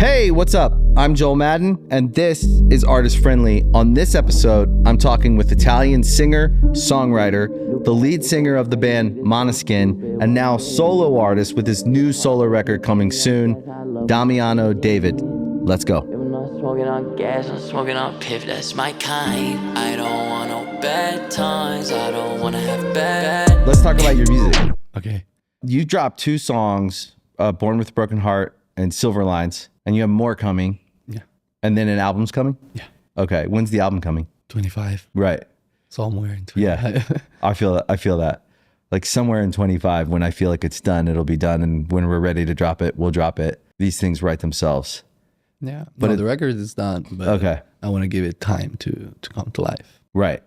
Hey, what's up? I'm Joel Madden, and this is Artist Friendly. On this episode, I'm talking with Italian singer, songwriter, the lead singer of the band Måneskin, and now solo artist with his new solo record coming soon, Damiano David. Let's go. I'm not smoking on gas, I'm smoking on piff, that's my kind. I don't want no bad times, I don't want to have bad. Let's talk about your music. Okay. You dropped two songs, Born with a Broken Heart and Silver Lines, and you have more coming. Yeah. And then an album's coming? Yeah. Okay. When's the album coming? 25. Right. Somewhere in 25. Yeah. I feel that. Like somewhere in 25, when I feel like it's done, it'll be done. And when we're ready to drop it, we'll drop it. These things write themselves. Yeah. But the record is done, but okay. I want to give it time to come to life. Right.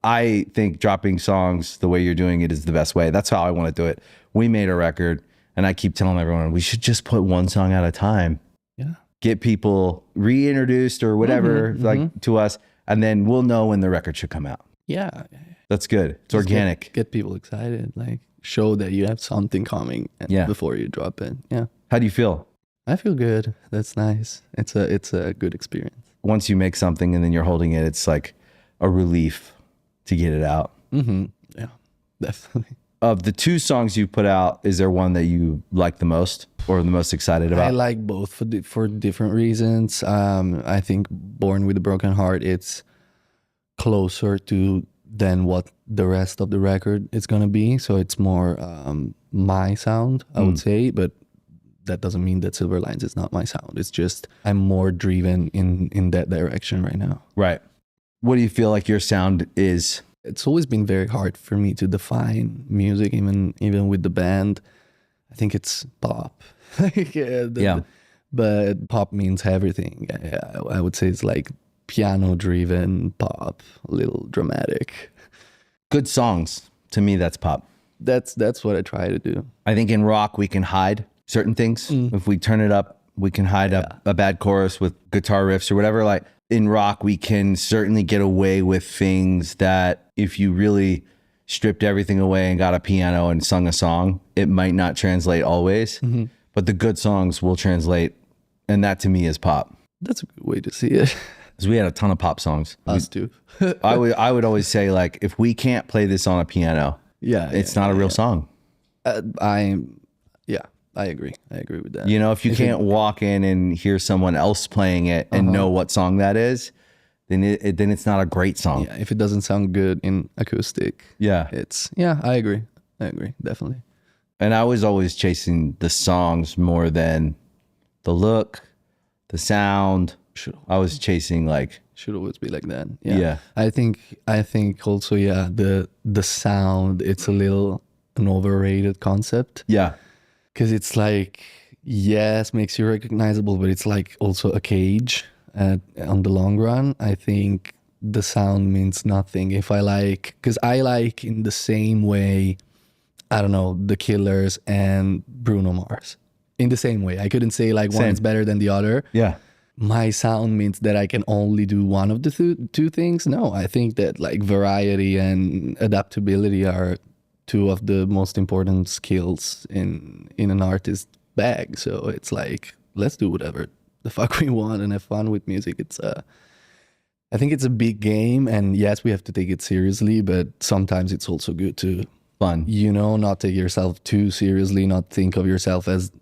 I think dropping songs the way you're doing it is the best way. That's how I want to do it. We made a record, and I keep telling everyone, we should just put one song at a time. Yeah. Get people reintroduced or whatever, to us, and then we'll know when the record should come out. Yeah. That's good. It's Just organic. Get people excited. Like show that you have something coming before you drop it. Yeah. How do you feel? I feel good. That's nice. It's a good experience. Once you make something and then you're holding it, it's like a relief to get it out. Mm-hmm. Yeah, definitely. Of the two songs you put out, is there one that you like the most or the most excited about? I like both for different reasons. I think Born with a Broken Heart, it's closer to than what the rest of the record is going to be. So it's more my sound, I would say. But that doesn't mean that Silver Lines is not my sound. It's just I'm more driven in that direction right now. Right. What do you feel like your sound is? It's always been very hard for me to define music, even with the band. I think it's pop. Yeah. But pop means everything. I would say it's like piano-driven pop, a little dramatic. Good songs. To me, that's pop. That's what I try to do. I think in rock, we can hide certain things. If we turn it up, we can hide a bad chorus with guitar riffs or whatever. Like in rock, we can certainly get away with things that if you really stripped everything away and got a piano and sung a song, it might not translate always. But the good songs will translate. And that to me is pop. That's a good way to see it. Because we had a ton of pop songs. Us too. I would always say, like, if we can't play this on a piano, it's not a real song. I agree. I agree with that. You know, if you can't walk in and hear someone else playing it and know what song that is, then it's not a great song. Yeah, if it doesn't sound good in acoustic. Yeah. I agree. Definitely. And I was always chasing the songs more than the look, the sound. I was chasing like... Should always be like that. Yeah. I think also, the sound, it's a little an overrated concept. Yeah. Because it's like, yes, makes you recognizable, but it's like also a cage on the long run. I think the sound means nothing. Because I like in the same way, I don't know, The Killers and Bruno Mars. In the same way. I couldn't say like one is better than the other. Yeah. My sound means that I can only do one of the two things. No, I think that like variety and adaptability are two of the most important skills in an artist's bag. So it's like, let's do whatever the fuck we want and have fun with music. I think it's a big game, and yes, we have to take it seriously, but sometimes it's also good to fun. Not take yourself too seriously, not think of yourself as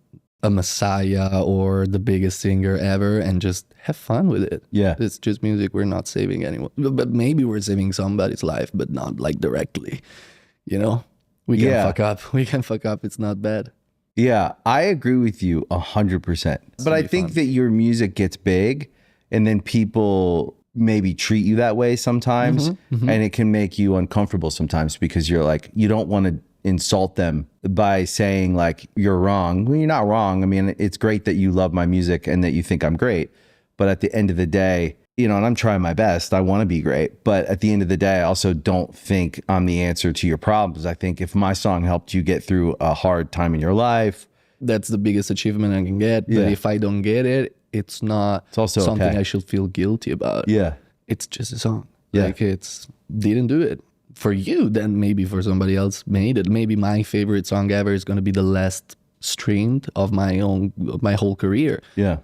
a messiah or the biggest singer ever, and just have fun with it. Yeah. It's just music. We're not saving anyone, but maybe we're saving somebody's life, but not like directly, We can fuck up. It's not bad. Yeah, I agree with you 100%. But I think that your music gets big, and then people maybe treat you that way sometimes, and it can make you uncomfortable sometimes because you're like, you don't want to insult them by saying like, you're wrong. Well, you're not wrong. I mean, it's great that you love my music and that you think I'm great. But at the end of the day, and I'm trying my best. I want to be great. But at the end of the day, I also don't think I'm the answer to your problems. I think if my song helped you get through a hard time in your life, that's the biggest achievement I can get. But if I don't get it, it's also something I should feel guilty about. Yeah. It's just a song. Yeah. Like didn't do it. For you, then maybe for somebody else made it. Maybe my favorite song ever is going to be the last streamed of my whole career. Yeah.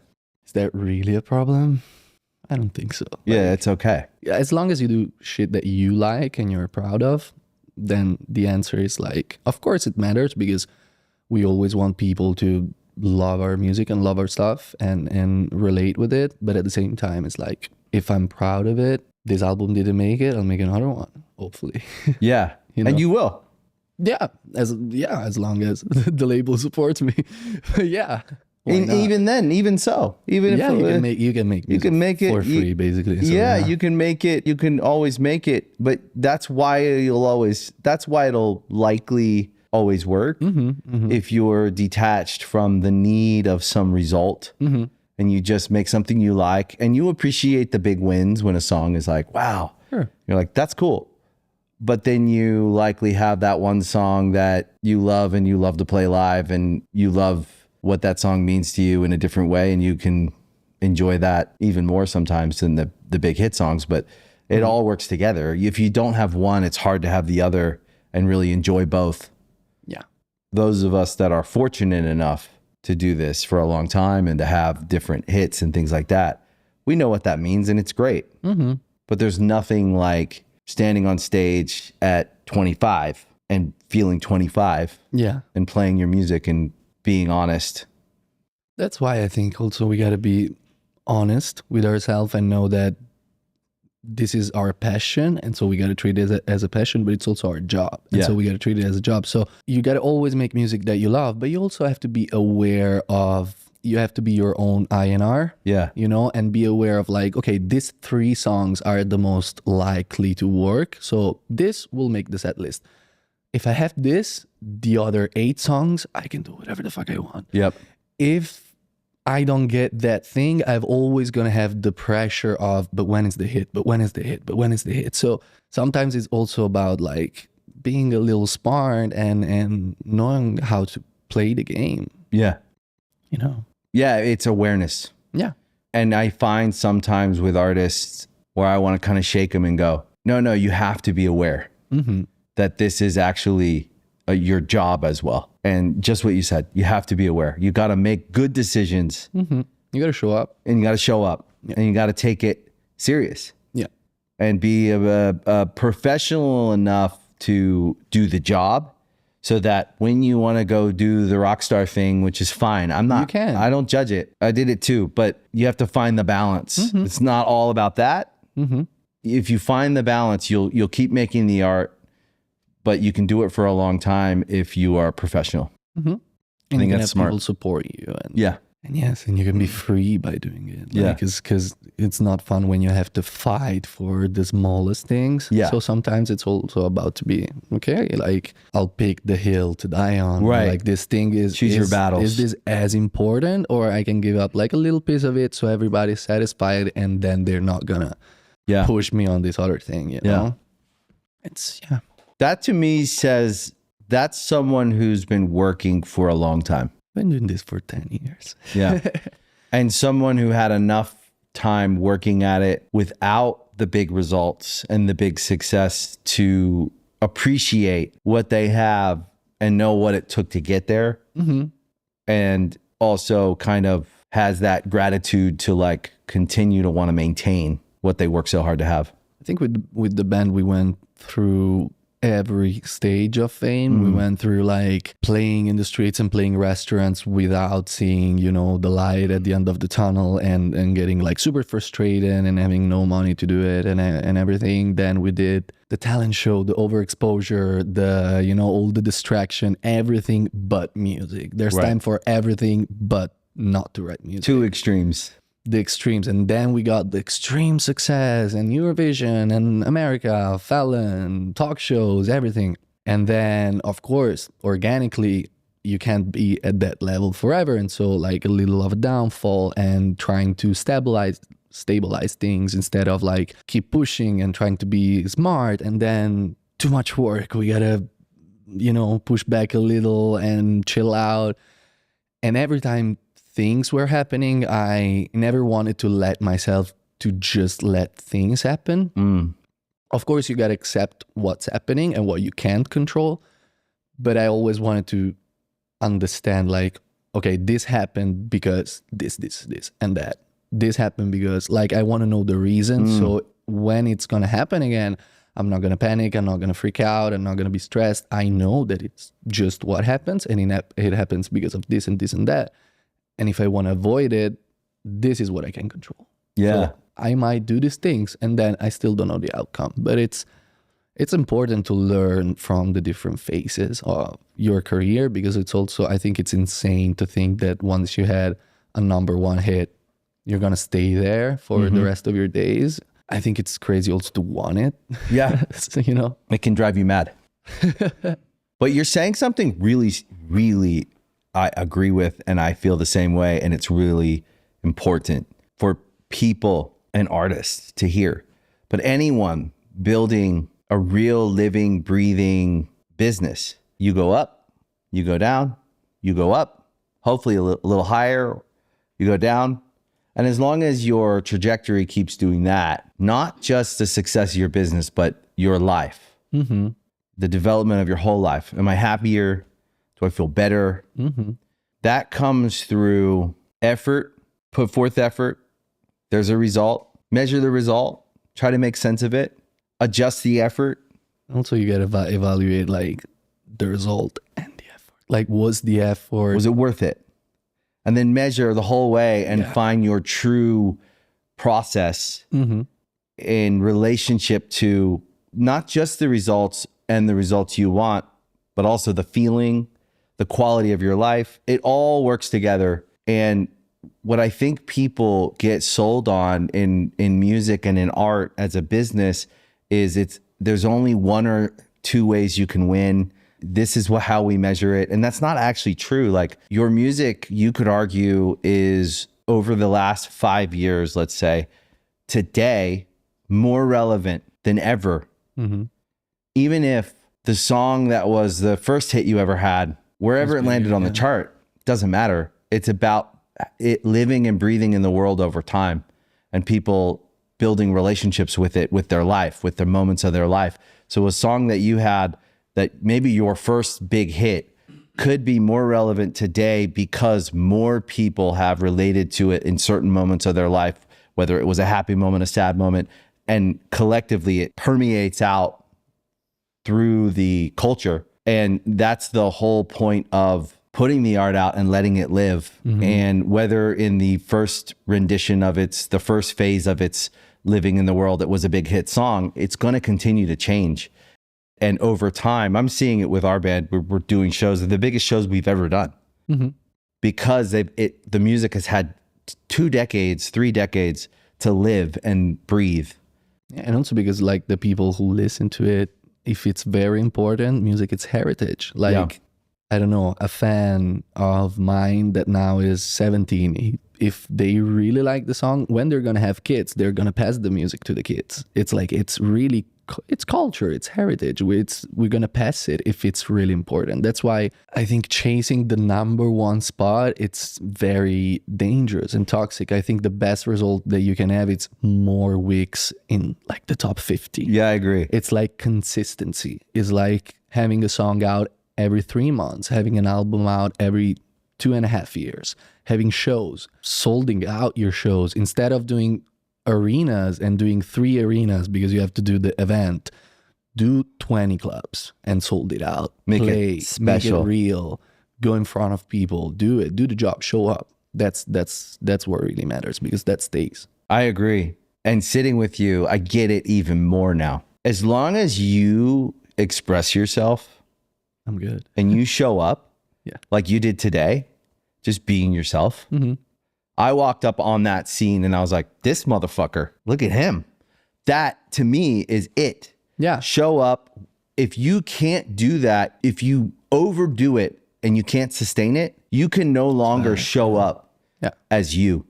Is that really a problem? I don't think so. Yeah, it's okay. Yeah, as long as you do shit that you like and you're proud of, then the answer is like, of course it matters, because we always want people to love our music and love our stuff and relate with it. But at the same time, it's like, if I'm proud of it, this album didn't make it, I'll make another one, hopefully. Yeah. You know? And you will. Yeah, as long as the label supports me. Yeah. Even then, even so, even Yeah, if you can make it for free, basically. So, yeah, you can make it. You can always make it, but that's why it'll likely always work if you're detached from the need of some result, and you just make something you like, and you appreciate the big wins when a song is like, wow, Sure. You're like, that's cool. But then you likely have that one song that you love and you love to play live, and you love what that song means to you in a different way, and you can enjoy that even more sometimes than the big hit songs. But it all works together. If you don't have one, it's hard to have the other and really enjoy both. Yeah. Those of us that are fortunate enough to do this for a long time and to have different hits and things like that, we know what that means, and it's great. But there's nothing like standing on stage at 25 and feeling 25 and playing your music and being honest. That's why I think also we got to be honest with ourselves and know that this is our passion, and so we got to treat it as a passion, but it's also our job, and so we got to treat it as a job. So you got to always make music that you love, but you also have to be aware of, you have to be your own INR, you know, and be aware of like, okay, these 3 songs are the most likely to work, so this will make the set list. If I have this, the other 8 songs, I can do whatever the fuck I want. Yep. If I don't get that thing, I'm always going to have the pressure of, but when is the hit? But when is the hit? But when is the hit? So sometimes it's also about like being a little smart and knowing how to play the game. Yeah. You know? Yeah, it's awareness. Yeah. And I find sometimes with artists where I want to kind of shake them and go, no, you have to be aware that this is actually your job as well. And just what you said, you have to be aware. You got to make good decisions. You got to show up. And you got to show up. Yeah. And you got to take it serious. Yeah. And be a professional enough to do the job, so that when you want to go do the rock star thing, which is fine. I don't judge it. I did it too, but you have to find the balance. It's not all about that. If you find the balance, you'll keep making the art, but you can do it for a long time if you are professional. And I think you can that's have smart. people support you. And, Yeah. And yes, and you can be free by doing it. Yeah. Because it's not fun when you have to fight for the smallest things. Yeah. So sometimes it's also about to be, okay, like I'll pick the hill to die on. Right. Like this thing is... Choose your battles. Is this as important, or I can give up like a little piece of it so everybody's satisfied, and then they're not gonna push me on this other thing, you know? It's, That to me says that's someone who's been working for a long time. Been doing this for 10 years. Yeah. And someone who had enough time working at it without the big results and the big success to appreciate what they have and know what it took to get there. And also kind of has that gratitude to like continue to want to maintain what they work so hard to have. I think with the band, we went through every stage of fame. We went through like playing in the streets and playing restaurants without seeing, you know, the light at the end of the tunnel, and getting like super frustrated and having no money to do it and everything. Then we did the talent show, the overexposure, the, you know, all the distraction, everything but music. There's time for everything but not to write music. 2 extremes. The extremes. And then we got the extreme success and Eurovision and America, Fallon, talk shows, everything. And then, of course, organically, you can't be at that level forever. And so like a little of a downfall and trying to stabilize things instead of like keep pushing and trying to be smart. And then too much work. We gotta, you know, push back a little and chill out. And every time things were happening, I never wanted to let myself to just let things happen. Of course, you got to accept what's happening and what you can't control. But I always wanted to understand like, okay, this happened because this, and that. This happened because like I want to know the reason. So when it's going to happen again, I'm not going to panic. I'm not going to freak out. I'm not going to be stressed. I know that it's just what happens, and it happens because of this and this and that. And if I want to avoid it, this is what I can control. Yeah. So I might do these things and then I still don't know the outcome. But it's important to learn from the different phases of your career, because it's also, I think it's insane to think that once you had a number one hit, you're going to stay there for the rest of your days. I think it's crazy also to want it. Yeah. So, you know, It can drive you mad. But you're saying something really, really I agree with, and I feel the same way. And it's really important for people and artists to hear. But anyone building a real living, breathing business, you go up, you go down, you go up, hopefully a little higher, you go down. And as long as your trajectory keeps doing that, not just the success of your business, but your life, the development of your whole life. Am I happier? Do I feel better? That comes through effort, put forth effort. There's a result, measure the result, try to make sense of it, adjust the effort. also you got to evaluate like the result and the effort. Like, was the effort, Was it worth it? And then measure the whole way and find your true process in relationship to not just the results and the results you want, but also the feeling, the quality of your life. It all works together. And what I think people get sold on in music and in art as a business is there's only one or two ways you can win. This is how we measure it. And that's not actually true. Like, your music, you could argue, is over the last 5 years, let's say, today, more relevant than ever. Even if the song that was the first hit you ever had, wherever it landed on the chart, doesn't matter. It's about it living and breathing in the world over time, and people building relationships with it, with their life, with the moments of their life. So a song that you had, that maybe your first big hit, could be more relevant today because more people have related to it in certain moments of their life, whether it was a happy moment, a sad moment, and collectively it permeates out through the culture. And that's the whole point of putting the art out and letting it live. And whether in the first rendition of the first phase of its living in the world, it was a big hit song, it's going to continue to change. And over time, I'm seeing it with our band. We're doing shows, the biggest shows we've ever done, because the music has had 2 decades, 3 decades to live and breathe. And also because like the people who listen to it, if it's very important, music, it's heritage. Like, I don't know, a fan of mine that now is 17, if they really like the song, when they're going to have kids, they're going to pass the music to the kids. It's like, it's really, it's culture, it's heritage. We're going to pass it if it's really important. That's why I think chasing the number one spot, it's very dangerous and toxic. I think the best result that you can have is more weeks in like the top 50. Yeah, I agree. It's like consistency. It's like having a song out every 3 months, having an album out every 2.5 years, having shows, solding out your shows instead of doing arenas and doing 3 arenas because you have to do the event. Do 20 clubs and sold it out. Make Play, it special, make it real. Go in front of people. Do it. Do the job. Show up. That's what really matters, because that stays. I agree. And sitting with you, I get it even more now. As long as you express yourself, I'm good. and you show up, like you did today, just being yourself. I walked up on that scene and I was like, this motherfucker, look at him. That to me is it. Yeah. Show up. If you can't do that, if you overdo it and you can't sustain it, you can no longer show up as you.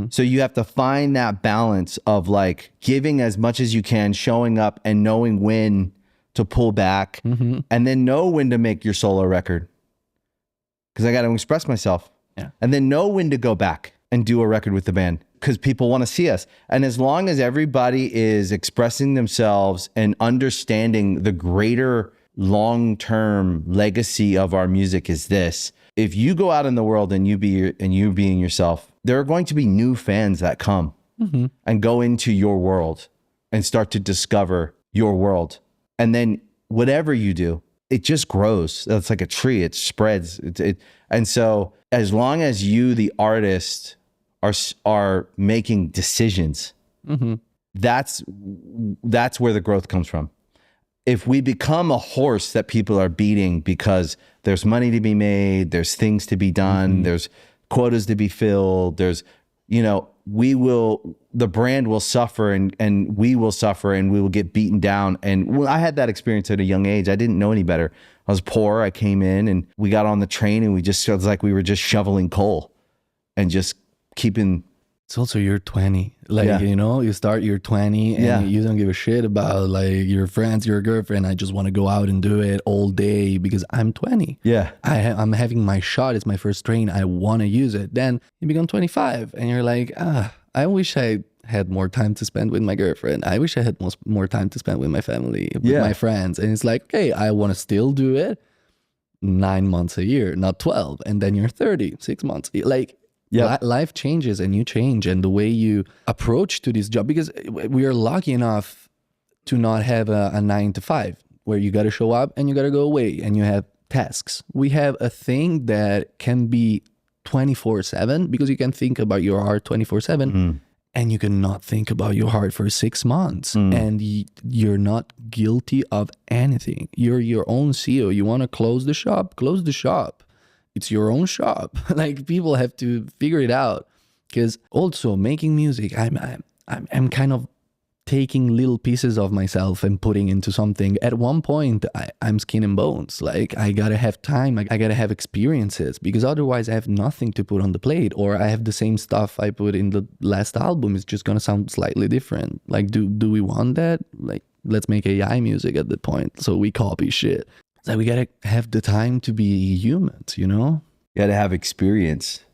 So you have to find that balance of like giving as much as you can, showing up and knowing when to pull back, and then know when to make your solo record, because I got to express myself, and then know when to go back and do a record with the band, because people want to see us. And as long as everybody is expressing themselves and understanding the greater long-term legacy of our music is this, if you go out in the world and you being yourself, there are going to be new fans that come and go into your world and start to discover your world. And then whatever you do, it just grows. It's like a tree. It spreads. And so as long as you, the artist, are making decisions, that's where the growth comes from. If we become a horse that people are beating because there's money to be made, there's things to be done, there's quotas to be filled, there's, the brand will suffer and we will suffer and we will get beaten down. And I had that experience at a young age. I didn't know any better. I was poor. I came in and we got on the train and it was like we were just shoveling coal and just keeping. It's also you're 20. You start you're 20 and you don't give a shit about like your friends, your girlfriend. I just want to go out and do it all day because I'm 20. Yeah. I'm having my shot. It's my first train. I want to use it. Then you become 25 and you're like, I wish I had more time to spend with my girlfriend. I wish I had more time to spend with my family, with my friends. And it's like, okay, I want to still do it 9 months a year, not 12. And then you're 30, 6 months. Life changes and you change, and the way you approach to this job, because we are lucky enough to not have a 9 to 5 where you got to show up and you got to go away and you have tasks. We have a thing that can be 24/7 because you can think about your art 24/7 and you cannot think about your art for 6 months and you're not guilty of anything. You're your own CEO. You want to close the shop, close the shop. It's your own shop. Like, people have to figure it out, because also making music, I'm kind of taking little pieces of myself and putting into something. At one point, I'm skin and bones. Like, I gotta have time. I gotta have experiences, because otherwise I have nothing to put on the plate, or I have the same stuff I put in the last album. It's just gonna sound slightly different. Like, do we want that? Like, let's make AI music at the point, so we copy shit. Like, we gotta have the time to be humans, You gotta have experience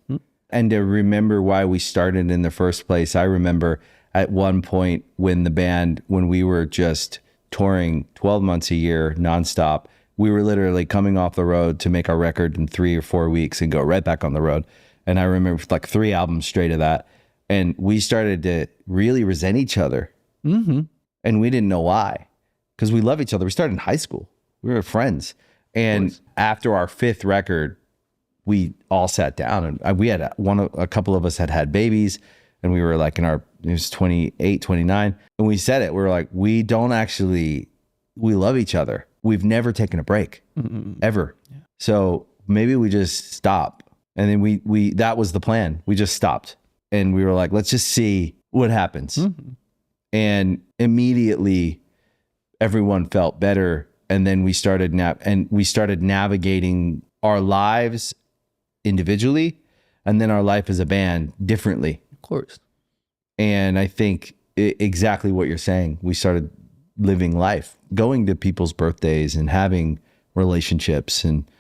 and to remember why we started in the first place. I remember at one point when we were just touring 12 months a year nonstop, we were literally coming off the road to make our record in 3 or 4 weeks and go right back on the road. And I remember like 3 albums straight of that. And we started to really resent each other. And we didn't know why, because we love each other. We started in high school. We were friends. And after our 5th record, we all sat down and we had a couple of us had babies, and we were like it was 28, 29. And we said it, we were like, we love each other. We've never taken a break ever. Yeah. So maybe we just stop. And then we that was the plan. We just stopped and we were like, let's just see what happens. And immediately everyone felt better. And then we started navigating our lives individually, and then our life as a band differently. Of course. And I think exactly what you're saying. We started living life, going to people's birthdays and having relationships and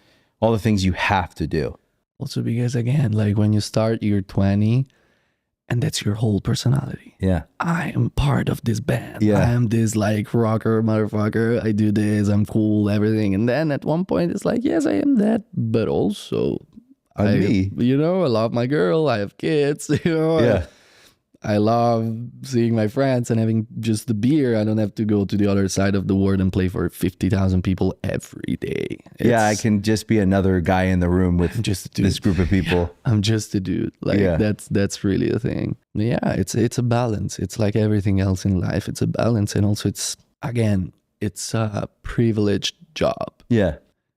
all the things you have to do. Also, because again, like when you start, you're 20. And that's your whole personality. Yeah. I am part of this band. Yeah. I am this like rocker motherfucker. I do this. I'm cool, everything. And then at one point it's like, yes, I am that. But also, I love my girl. I have kids. Yeah. I love seeing my friends and having just the beer. I don't have to go to the other side of the world and play for 50,000 people every day. I can just be another guy in the room with this group of people. Yeah, I'm just a dude. Like that's really a thing. Yeah, it's a balance. It's like everything else in life. It's a balance, and also it's a privileged job. Yeah,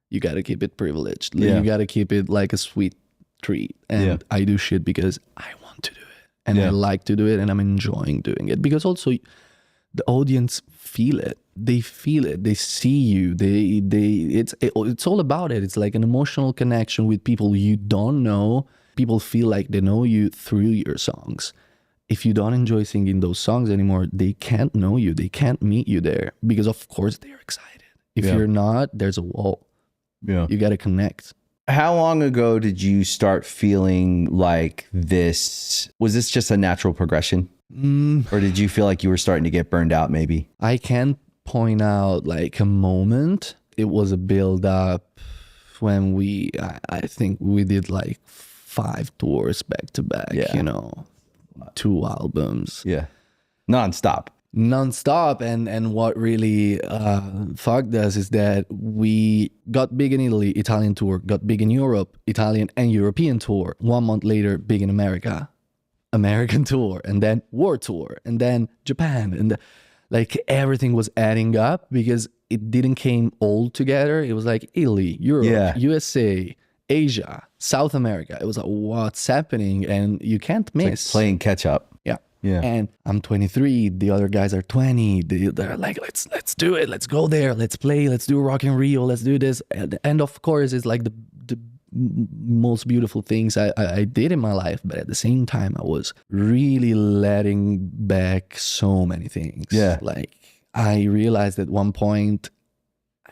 you got to keep it privileged. Yeah. You got to keep it like a sweet treat. And I do shit because I want to do it. And I like to do it, and I'm enjoying doing it, because also the audience feel it. They feel it. They see you. It's all about it. It's like an emotional connection with people you don't know. People feel like they know you through your songs. If you don't enjoy singing those songs anymore, they can't know you. They can't meet you there, because of course they're excited. If you're not, there's a wall. Yeah, you got to connect. How long ago did you start feeling like this? Was this just a natural progression? Or did you feel like you were starting to get burned out maybe? I can't point out like a moment. It was a build up when I think we did like 5 tours back to back, Yeah. 2 albums. Yeah. Nonstop. Non-stop. And what really fucked us is that we got big in Italy, Italian tour, got big in Europe, Italian and European tour. 1 month later, big in America, American tour, and then world tour, and then Japan. And like everything was adding up because it didn't came all together. It was like Italy, Europe, USA, Asia, South America. It was like, what's happening? And you can't miss. It's like playing catch up. Yeah. And I'm 23. The other guys are 20. They're like, let's do it. Let's go there. Let's play. Let's do Rock in Rio. Let's do this. And of course, it's like the most beautiful things I did in my life. But at the same time, I was really letting back so many things. Yeah. Like I realized at one point,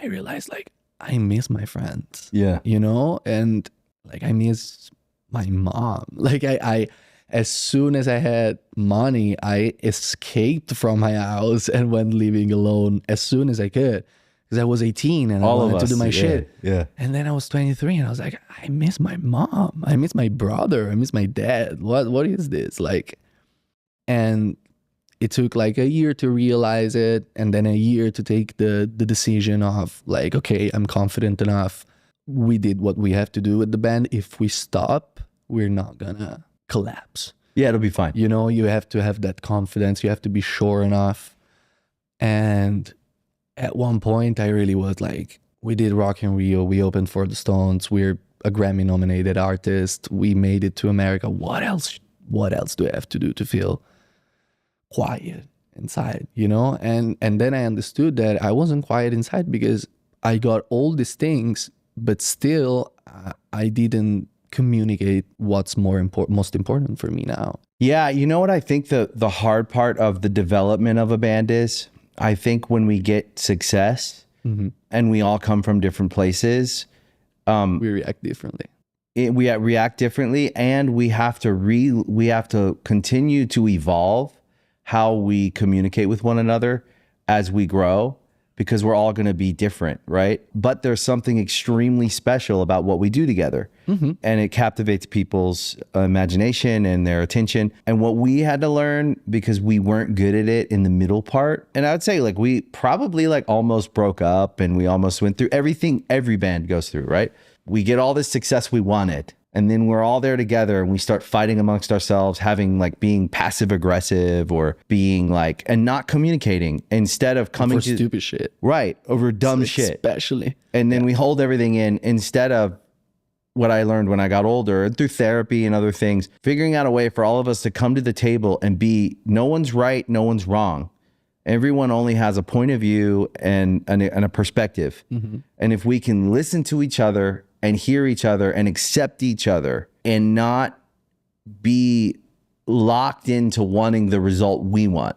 like I miss my friends. Yeah. And like I miss my mom. Like I as soon as I had money, I escaped from my house and went living alone as soon as I could. Because I was 18 and I wanted to do my shit. Yeah. And then I was 23 and I was like, I miss my mom. I miss my brother. I miss my dad. What is this? Like, and it took like a year to realize it. And then a year to take the decision of like, okay, I'm confident enough. We did what we have to do with the band. If we stop, we're not gonna collapse. Yeah, it'll be fine. You have to have that confidence. You have to be sure enough. And at one point, I really was like, we did Rock in Rio. We opened for the Stones. We're a Grammy-nominated artist. We made it to America. What else? What else do I have to do to feel quiet inside? And then I understood that I wasn't quiet inside because I got all these things, but still I didn't communicate what's most important for me now. Yeah, you know what I think the hard part of the development of a band is? I think when we get success and we all come from different places, we react differently. We react differently, and we have to continue to evolve how we communicate with one another as we grow, because we're all going to be different, right? But there's something extremely special about what we do together. And it captivates people's imagination and their attention. And what we had to learn, because we weren't good at it in the middle part, and I would say like we probably like almost broke up and we almost went through everything every band goes through, right? We get all this success we wanted, and then we're all there together and we start fighting amongst ourselves, having like being passive aggressive or being like, and not communicating instead of coming for stupid shit. Right. Over dumb shit. Especially. And then we hold everything in instead of what I learned when I got older and through therapy and other things, figuring out a way for all of us to come to the table and be, no one's right, no one's wrong. Everyone only has a point of view and a perspective. And if we can listen to each other and hear each other and accept each other and not be locked into wanting the result we want.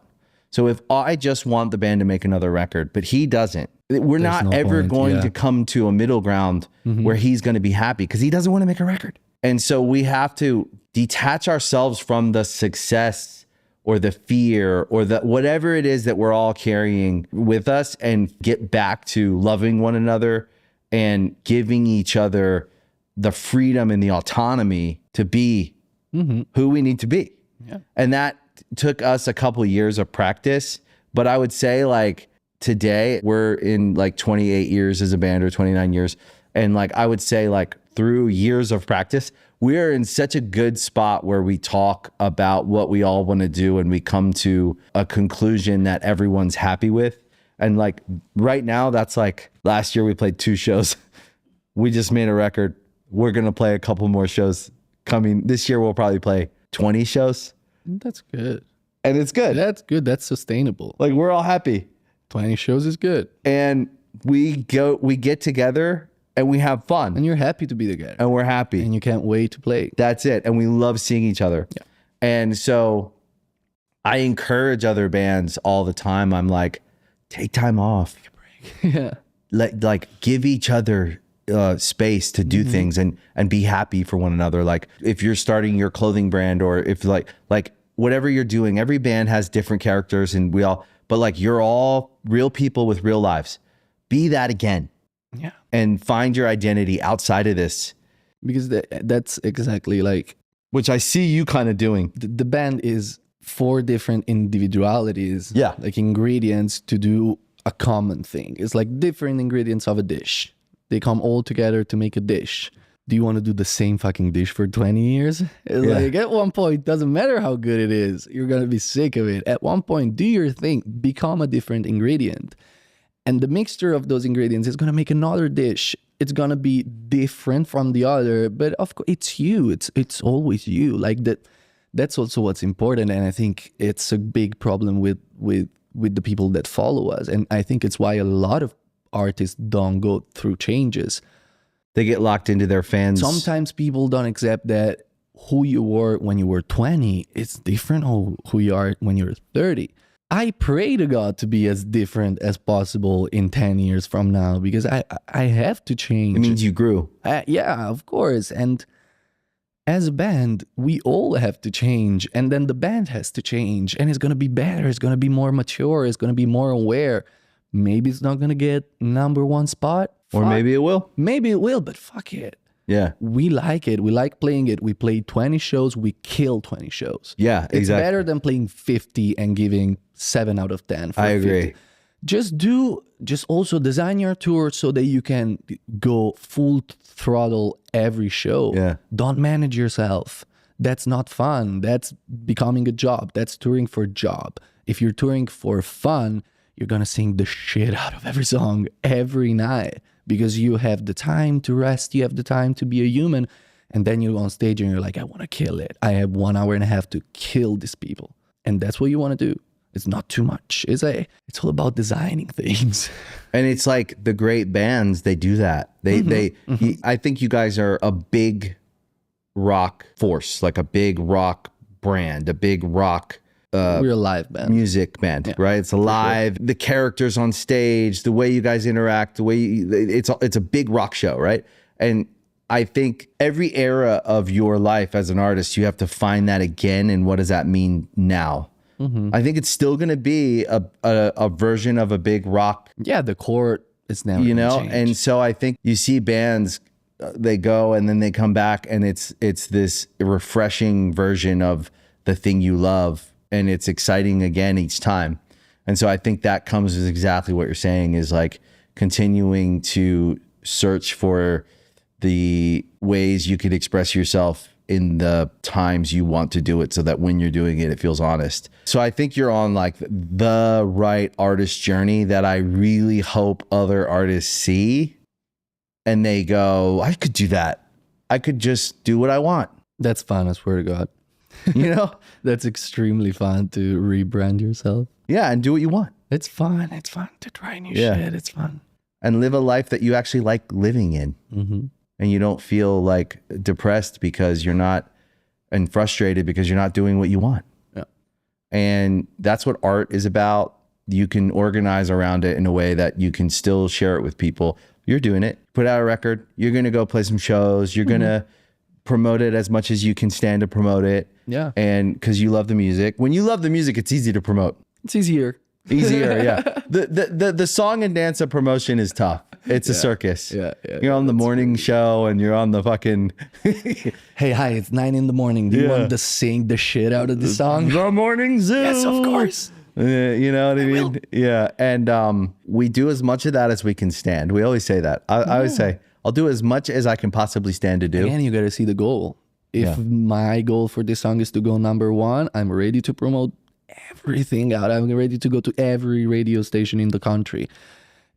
So if I just want the band to make another record, but he doesn't, we're not ever going to come to a middle ground where he's going to be happy because he doesn't want to make a record. And so we have to detach ourselves from the success or the fear or the whatever it is that we're all carrying with us and get back to loving one another and giving each other the freedom and the autonomy to be who we need to be. Yeah. And that took us a couple of years of practice. But I would say like today we're in like 28 years as a band or 29 years. And like, I would say like through years of practice, we're in such a good spot where we talk about what we all want to do and we come to a conclusion that everyone's happy with. And like right now, that's like last year we played 2 shows. We just made a record. We're going to play a couple more shows coming. This year we'll probably play 20 shows. That's good. And it's good. That's good. That's sustainable. Like we're all happy. 20 shows is good. And we get together and we have fun. And you're happy to be together. And we're happy. And you can't wait to play. That's it. And we love seeing each other. Yeah. And so I encourage other bands all the time. I'm like, take time off. Yeah. Like give each other space to do things and be happy for one another. Like if you're starting your clothing brand or if like whatever you're doing, every band has different characters and but like you're all real people with real lives. Be that again. Yeah. and find your identity outside of this, Because that's exactly like which I see you kind of doing. the band is 4 different individualities, Yeah. like ingredients to do a common thing. It's like different ingredients of a dish. They come all together to make a dish. Do you want to do the same fucking dish for 20 years? It's like at one point, doesn't matter how good it is, you're going to be sick of it. At one point, do your thing, become a different ingredient. And the mixture of those ingredients is going to make another dish. It's going to be different from the other, but of course, it's you. It's always you. Like that. That's also what's important. And I think it's a big problem with the people that follow us. And I think it's why a lot of artists don't go through changes. They get locked into their fans. Sometimes people don't accept that who you were when you were 20 is different who you are when you're 30. I pray to God to be as different as possible in 10 years from now, because I have to change. It means you grew. Yeah, of course. And as a band, we all have to change. And then the band has to change. And it's going to be better. It's going to be more mature. It's going to be more aware. Maybe it's not going to get #1 spot. Or maybe it will. Maybe it will, but fuck it. Yeah. We like it. We like playing it. We play 20 shows. We kill 20 shows. Yeah, It's exactly. better than playing 50 and giving 7 out of 10 for I agree. 50. Just also design your tour so that you can go full throttle every show. Yeah. Don't manage yourself. That's not fun. That's becoming a job. That's touring for job. If you're touring for fun, you're going to sing the shit out of every song every night, because you have the time to rest. You have the time to be a human. And then you're on stage and you're like, I want to kill it. I have 1 hour and a half to kill these people. And that's what you want to do. It's not too much. It's all about designing things. And it's like the great bands, they do that. I think you guys are a big rock force, like a big rock brand, a big rock We're a live band. music band, right? It's alive. Sure. The characters on stage, the way you guys interact, the way it's a big rock show, right? And I think every era of your life as an artist, you have to find that again. And what does that mean now? I think it's still going to be a version of a big rock. Yeah, the core is never change. And so I think you see bands, they go and then they come back, and it's this refreshing version of the thing you love, and it's exciting again each time. And so I think that comes with exactly what you're saying, is like continuing to search for the ways you could express yourself in the times you want to do it, so that when you're doing it, it feels honest. So I think you're on like the right artist journey that I really hope other artists see, and they go, I could do that. I could just do what I want. That's fun, I swear to God. You know? That's extremely fun to rebrand yourself. Yeah, and do what you want. It's fun. It's fun to try new shit. It's fun. And live a life that you actually like living in. Mm-hmm. And you don't feel like depressed because you're not, and frustrated because you're not doing what you want. Yeah. And that's what art is about. You can organize around it in a way that you can still share it with people. You're doing it. Put out a record. You're going to go play some shows. You're going to promote it as much as you can stand to promote it. Yeah. And because you love the music. When you love the music, it's easy to promote. It's easier. Yeah. The song and dance of promotion is tough. It's a circus. Yeah. You're on the morning show and you're on the fucking Hey, hi, it's 9 a.m. Do you want to sing the shit out of the song? The morning zoo. Yes, of course. You know what I mean? Will. Yeah. And we do as much of that as we can stand. We always say that. I always say, I'll do as much as I can possibly stand to do. Again, you got to see the goal. If my goal for this song is to go #1, I'm ready to promote everything out. I'm ready to go to every radio station in the country.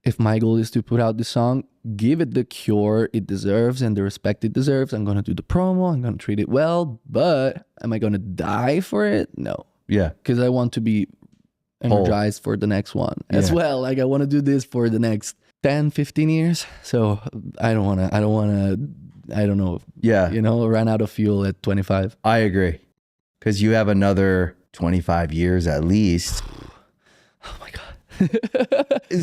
If my goal is to put out the song, give it the cure it deserves and the respect it deserves. I'm going to do the promo. I'm going to treat it well. But am I going to die for it? No. Yeah. Because I want to be energized for the next one as well. Like I want to do this for the next 10, 15 years. So I don't want to, run out of fuel at 25. I agree. Because you have another 25 years at least. Oh my God.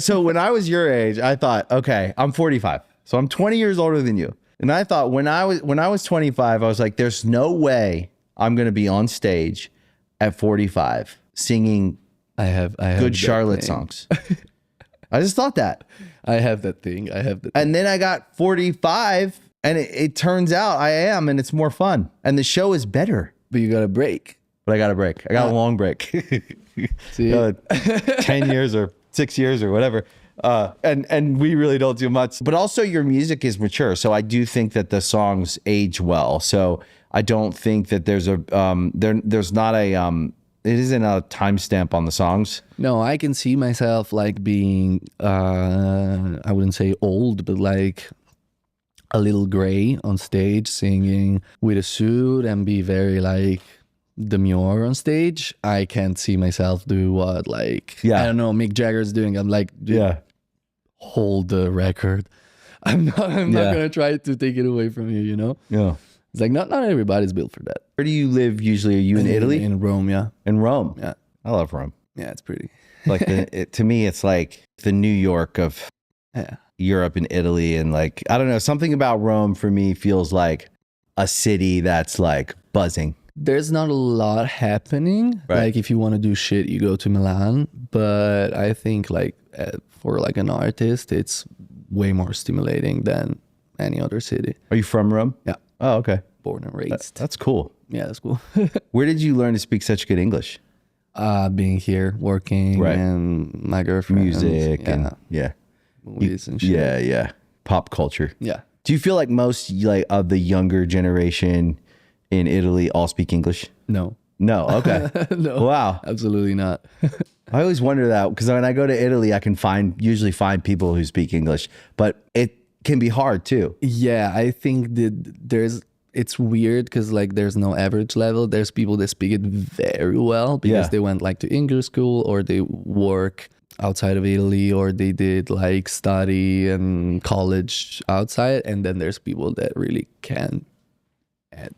So when I was your age, I thought, okay, I'm 45. So I'm 20 years older than you. And I thought when I was 25, I was like, there's no way I'm going to be on stage at 45 singing I have good Charlotte songs. I just thought that. I have that thing. And then I got 45 and it turns out I am, and it's more fun. And the show is better. But you got a break. But I got a break. I got a long break. See? 10 years or 6 years or whatever. And we really don't do much. But also your music is mature. So I do think that the songs age well. So I don't think that there's there's not a it isn't a timestamp on the songs. No, I can see myself like being I wouldn't say old, but like a little gray on stage singing with a suit and be very like demure on stage. I can't see myself do what like I don't know Mick Jagger's doing. I'm like, dude, hold the record. I'm not gonna try to take it away from you, you know? Yeah. It's like not everybody's built for that. Where do you live usually? Are you in Italy? In Rome, yeah. In Rome? Yeah. I love Rome. Yeah, it's pretty. Like to me, it's like the New York of Europe and Italy. And like, I don't know, something about Rome for me feels like a city that's like buzzing. There's not a lot happening. Right. Like if you want to do shit, you go to Milan. But I think like for like an artist, it's way more stimulating than any other city. Are you from Rome? Yeah. Oh, okay. Born and raised. That's cool. Yeah, that's cool. Where did you learn to speak such good English? Being here, working, and my girlfriend. Music and movies and shit. Yeah. Pop culture. Yeah. Do you feel like most like of the younger generation in Italy all speak English? No. No. Okay. No. Wow. Absolutely not. I always wonder that because when I go to Italy, I can usually find people who speak English, but it can be hard too. Yeah, I think that it's weird because like there's no average level. There's people that speak it very well because they went like to English school or they work outside of Italy or they did like study and college outside. And then there's people that really can't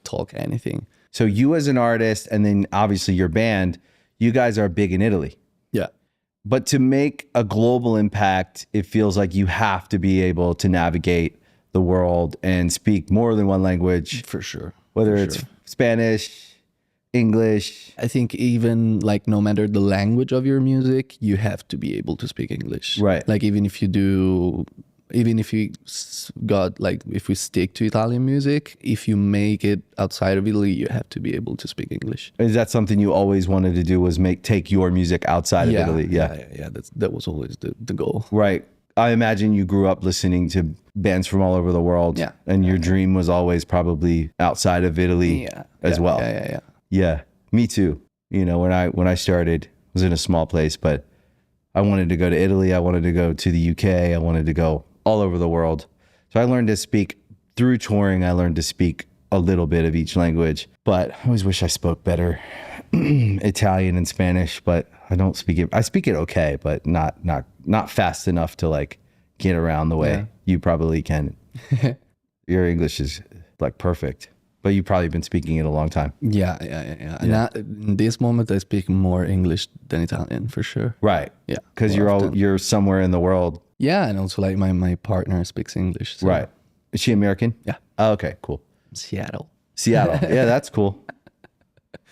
talk anything. So you as an artist and then obviously your band, you guys are big in Italy. Yeah. But to make a global impact, it feels like you have to be able to navigate the world and speak more than one language. For sure. Whether it's Spanish, English. I think even like no matter the language of your music, you have to be able to speak English. Right. Like even if we stick to Italian music, if you make it outside of Italy, you have to be able to speak English. Is that something you always wanted to do was take your music outside of Italy? Yeah. That was always the goal. Right. I imagine you grew up listening to bands from all over the world. Yeah. And your dream was always probably outside of Italy as well. Yeah. Yeah. Me too. You know, when I started, I was in a small place, but I wanted to go to Italy. I wanted to go to the UK. I wanted to go all over the world. So I learned to speak through touring. I learned to speak a little bit of each language, but I always wish I spoke better Italian and Spanish, but I don't speak it. I speak it okay, but not fast enough to like get around the way you probably can. Your English is like perfect, but you've probably been speaking it a long time. Yeah. Now, in this moment, I speak more English than Italian for sure. Right. Yeah. Because you're somewhere in the world. Yeah, and also like my partner speaks English. So. Right. Is she American? Yeah. Oh, okay, cool. Seattle. Yeah, that's cool.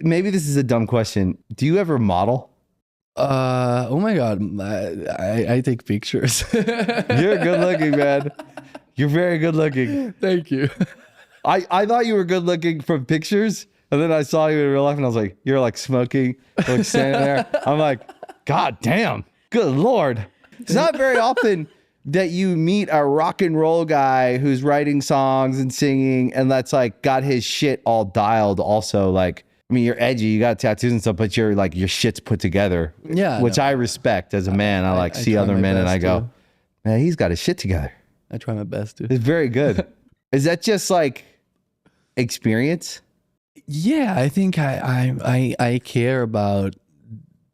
Maybe this is a dumb question. Do you ever model? Oh my God. I take pictures. You're good looking, man. You're very good looking. Thank you. I thought you were good looking from pictures, and then I saw you in real life, and I was like, you're like smoking, like standing there. I'm like, God damn, good Lord. It's not very often that you meet a rock and roll guy who's writing songs and singing, and that's like got his shit all dialed. Also, like, I mean, you're edgy, you got tattoos and stuff, but you're like your shit's put together. Yeah, which I respect as a man. I see other men, and I go, man, he's got his shit together. I try my best to. It's very good. Is that just like experience? Yeah, I think I care about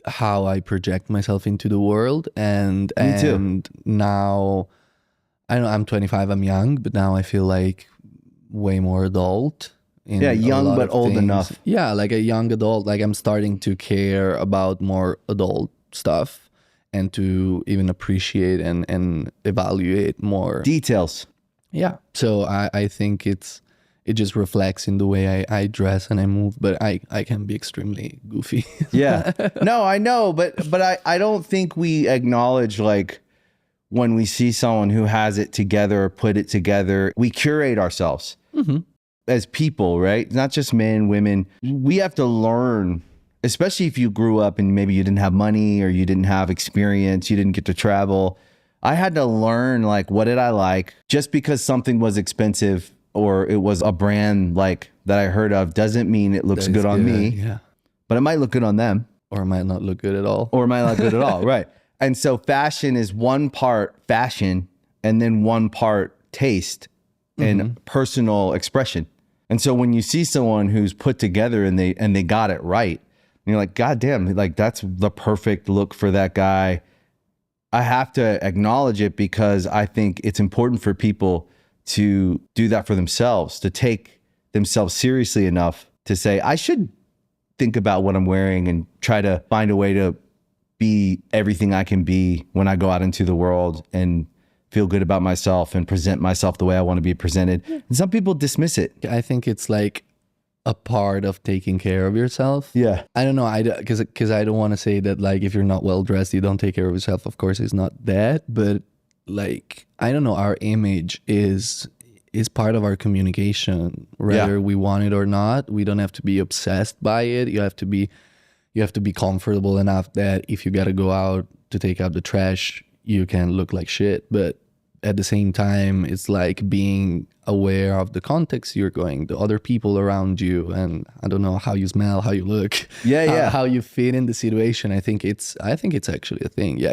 how I project myself into the world, and Me too. And now I know I'm 25, I'm young, but now I feel like way more adult. Young but old enough. Yeah, like a young adult. Like I'm starting to care about more adult stuff and to even appreciate and evaluate more details. Yeah. So I think it just reflects in the way I dress and I move, but I can be extremely goofy. Yeah. No, I know, but I don't think we acknowledge like when we see someone who has it together, put it together, we curate ourselves as people, right? Not just men, women. We have to learn, especially if you grew up and maybe you didn't have money or you didn't have experience, you didn't get to travel. I had to learn, like, what did I like? Just because something was expensive or it was a brand like that I heard of doesn't mean it looks good on me. Yeah. But it might look good on them. Or it might not look good at all. Or it might not look good at all, right? And so fashion is one part fashion and then one part taste and personal expression. And so when you see someone who's put together and they got it right, and you're like, God damn, like that's the perfect look for that guy. I have to acknowledge it because I think it's important for people to do that for themselves, to take themselves seriously enough to say, I should think about what I'm wearing and try to find a way to be everything I can be when I go out into the world and feel good about myself and present myself the way I want to be presented. And some people dismiss it. I think it's like a part of taking care of yourself. Yeah. I don't know. Because I don't want to say that, like, if you're not well dressed, you don't take care of yourself. Of course, it's not that. But, like, I don't know. Our image is part of our communication, whether we want it or not. We don't have to be obsessed by it. You have to be comfortable enough that if you got to go out to take out the trash, you can look like shit. But at the same time, it's like being aware of the context you're going, the other people around you, and I don't know, how you smell, how you look, how you fit in the situation. I think it's actually a thing. Yeah,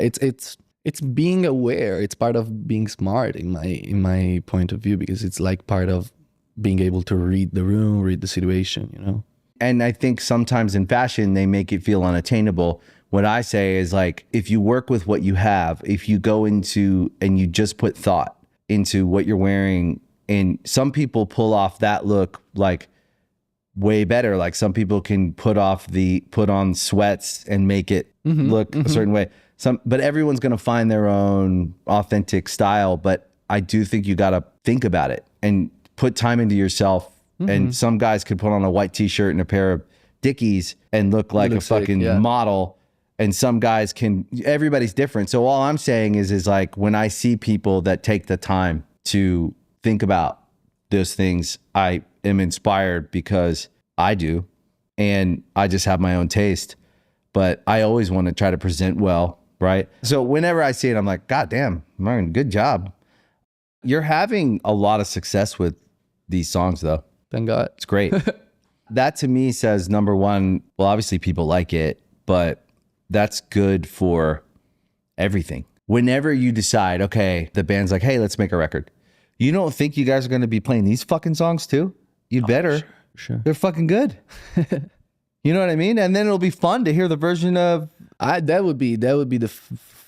it's being aware. It's part of being smart in my point of view, because it's like part of being able to read the room, read the situation, you know? And I think sometimes in fashion, they make it feel unattainable. What I say is, like, if you work with what you have, if you go into and you just put thought into what you're wearing, and some people pull off that look like way better. Like some people can put on sweats and make it look a certain way. But everyone's going to find their own authentic style. But I do think you got to think about it and put time into yourself. And some guys could put on a white t-shirt and a pair of Dickies and look like a fucking model. And some guys can, everybody's different. So all I'm saying is like, when I see people that take the time to think about those things, I am inspired because I do. And I just have my own taste. But I always want to try to present well, right? So whenever I see it, I'm like, God damn, man, good job. You're having a lot of success with these songs, though. Thank God. It's great. That to me says, number one, well, obviously people like it, but that's good for everything. Whenever you decide, okay, the band's like, hey, let's make a record. You don't think you guys are going to be playing these fucking songs too? You better. Sure. They're fucking good. You know what I mean? And then it'll be fun to hear the version of... That would be the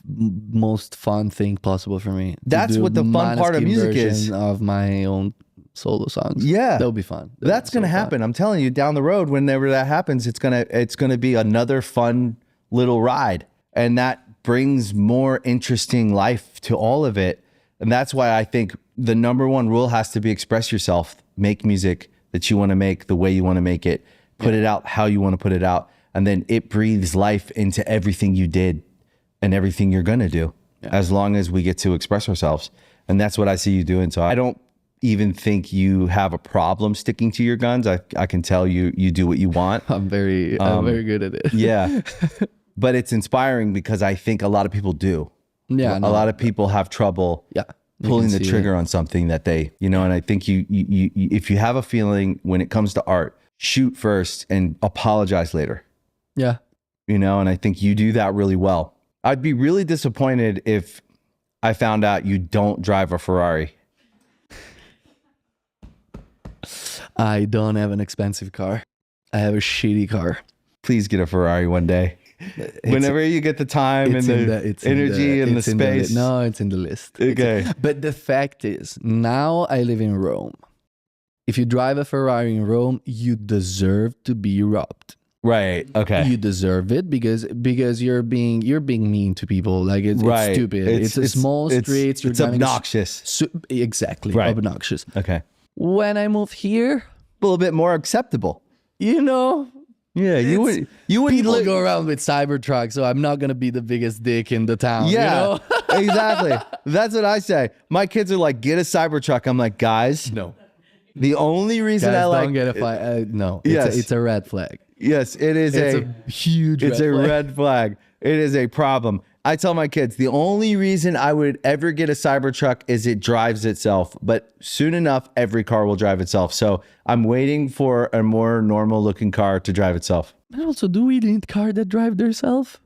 most fun thing possible for me. That's what the fun part of music is. Of my own solo songs. Yeah. That would be fun. That's going to happen. I'm telling you, down the road, whenever that happens, it's gonna be another fun little ride. And that brings more interesting life to all of it. And that's why I think the number one rule has to be express yourself. Make music that you want to make the way you want to make it. Put it out how you want to put it out. And then it breathes life into everything you did and everything you're going to do, as long as we get to express ourselves. And that's what I see you doing. So I don't even think you have a problem sticking to your guns. I can tell you do what you want. I'm very good at it. Yeah. But it's inspiring because I think a lot of people do. Yeah. A lot of people have trouble pulling the trigger on something that they, and I think you if you have a feeling when it comes to art, shoot first and apologize later. Yeah. And I think you do that really well. I'd be really disappointed if I found out you don't drive a Ferrari. I don't have an expensive car. I have a shitty car. Please get a Ferrari one day. Whenever you get the time and the energy and the space. No, it's in the list. Okay. But the fact is, now I live in Rome. If you drive a Ferrari in Rome, you deserve to be robbed. Right. Okay. You deserve it because you're being mean to people. Like it's stupid. It's a small streets. It's obnoxious. Exactly. Right. Obnoxious. Okay. When I moved here, A little bit more acceptable. Yeah, you wouldn't People li- go around with Cybertruck, so I'm not gonna be the biggest dick in the town. Yeah, You know? exactly. That's what I say. My kids are like, get a Cybertruck. I'm like, guys, No. the only reason Guys, I like don't get a fight. No. Yes. It's a red flag. yes, it is It's a huge it's red a flag. red flag. It is a problem. I tell my kids the only reason I would ever get a Cybertruck is it drives itself. But soon enough, every car will drive itself. So I'm waiting for a more normal looking car to drive itself. And also, do we need car that drive themselves?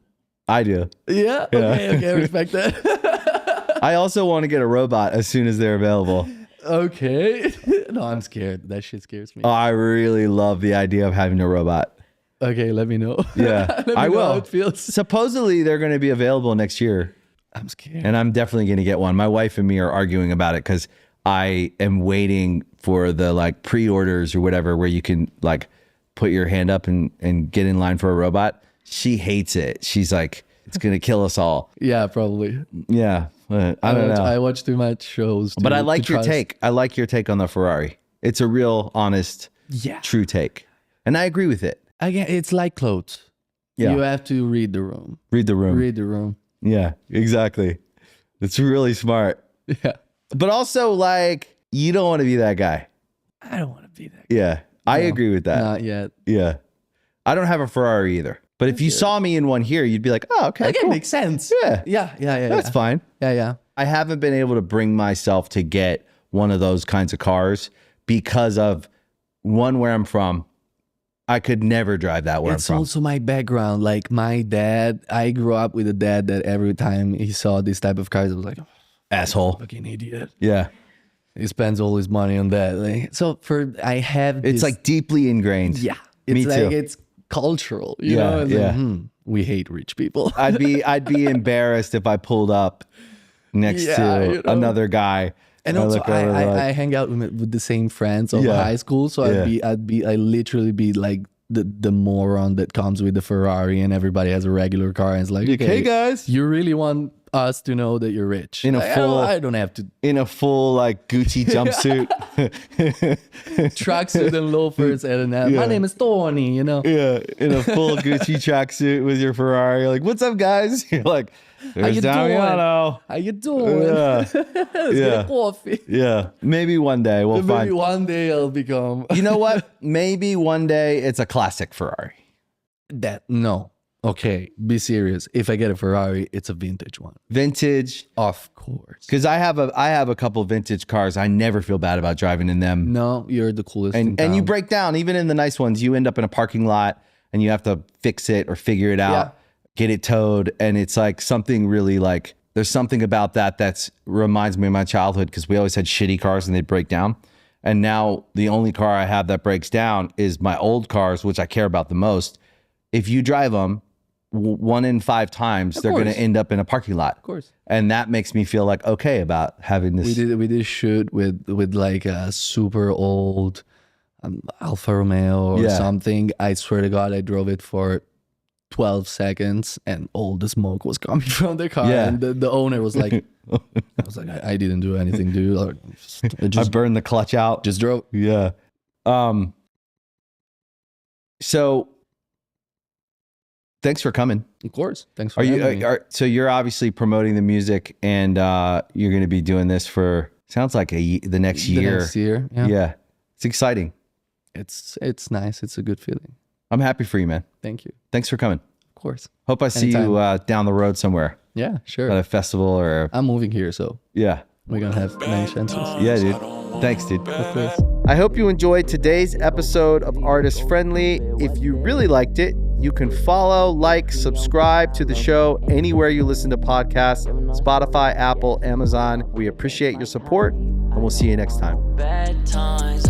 I do. Yeah. Okay. Respect that. I also want to get a robot as soon as they're available. Okay. No, I'm scared. That shit scares me. I really love the idea of having a robot. Okay, let me know. Yeah, Let me I know will. how it feels. Supposedly they're going to be available next year, I'm scared. and I'm definitely going to get one. My wife and me are arguing about it because I am waiting for the like pre-orders or whatever where you can like put your hand up and get in line for a robot. She hates it. She's like, it's going to kill us all. Yeah, probably. Yeah, but I don't know. I watch too much shows. But I to like your trust. take. I like your take on the Ferrari. It's a real, honest, true take, and I agree with it. Again, it's like clothes. Yeah. You have to read the room. Read the room. Read the room. Yeah, exactly. It's really smart. Yeah. But also, like, you don't want to be that guy. I don't want to be that. Yeah, I agree with that. Not yet. Yeah. I don't have a Ferrari either. But if you saw me in one here, you'd be like, oh, okay, Again, cool. makes sense. Yeah. Yeah. That's fine. Yeah. I haven't been able to bring myself to get one of those kinds of cars because of, one, where I'm from. I could never drive that where It's I'm from. also my background. Like my dad, I grew up with a dad that every time he saw this type of cars, I was like, oh, Asshole. fucking idiot. Yeah. He spends all his money on that. Like, so I have It's this, like deeply ingrained. yeah. It's Me like, too. it's cultural. You Yeah, know? It's yeah. like, we hate rich people. I'd be embarrassed if I pulled up next Yeah, to you know. another guy. And I also, look over like, I hang out with the same friends of Yeah. high school, so Yeah. I literally be like the moron that comes with the Ferrari, and everybody has a regular car, and it's like, okay, hey guys, you really want us to know that you're rich? In a Like, full- I don't have to in a full like Gucci jumpsuit. tracksuit and loafers, and my name is Tony. You know, Yeah, in a full Gucci tracksuit with your Ferrari. You're like, what's up, guys? You're like, there's you Damiano. how you doing? Yeah, Let's yeah. get a coffee. yeah. Maybe one day we'll Maybe find. one day I'll become You know what? Maybe one day it's a classic Ferrari. that. No, okay, be serious. If I get a Ferrari, it's a vintage one, Vintage. of course. Because I have a couple vintage cars. I never feel bad about driving in them. No, you're the coolest. in And you town. break down, even in the nice ones, you end up in a parking lot and you have to fix it or figure it out, get it towed. And it's like something really like, there's something about that reminds me of my childhood because we always had shitty cars and they'd break down. And now the only car I have that breaks down is my old cars, which I care about the most. If you drive them 1 in 5 times, they're going to course. end up in a parking lot. Of course. And that makes me feel like okay about having this. We did a shoot with like a super old Alfa Romeo or Yeah. something. I swear to God, I drove it for 12 seconds and all the smoke was coming from the car. Yeah. And the owner was like, I was like, I didn't do anything, dude. I I just burned the clutch out. just drove. Yeah. So thanks for coming. Of course. Thanks for Are you having me. so you're obviously promoting the music and you're going to be doing this for sounds like the next The year. next year. Yeah. Yeah. It's exciting. It's nice. It's a good feeling. I'm happy for you, man. Thank you. Thanks for coming. Of course. Hope I see you down the road somewhere Yeah, sure. at a festival or I'm moving here, so yeah. we're gonna have many chances. Yeah, dude. Thanks, dude. Of course. I hope you enjoyed today's episode of Artist Friendly. If you really liked it, you can follow, like, subscribe to the show anywhere you listen to podcasts, Spotify, Apple, Amazon. We appreciate your support, and we'll see you next time. Bad times.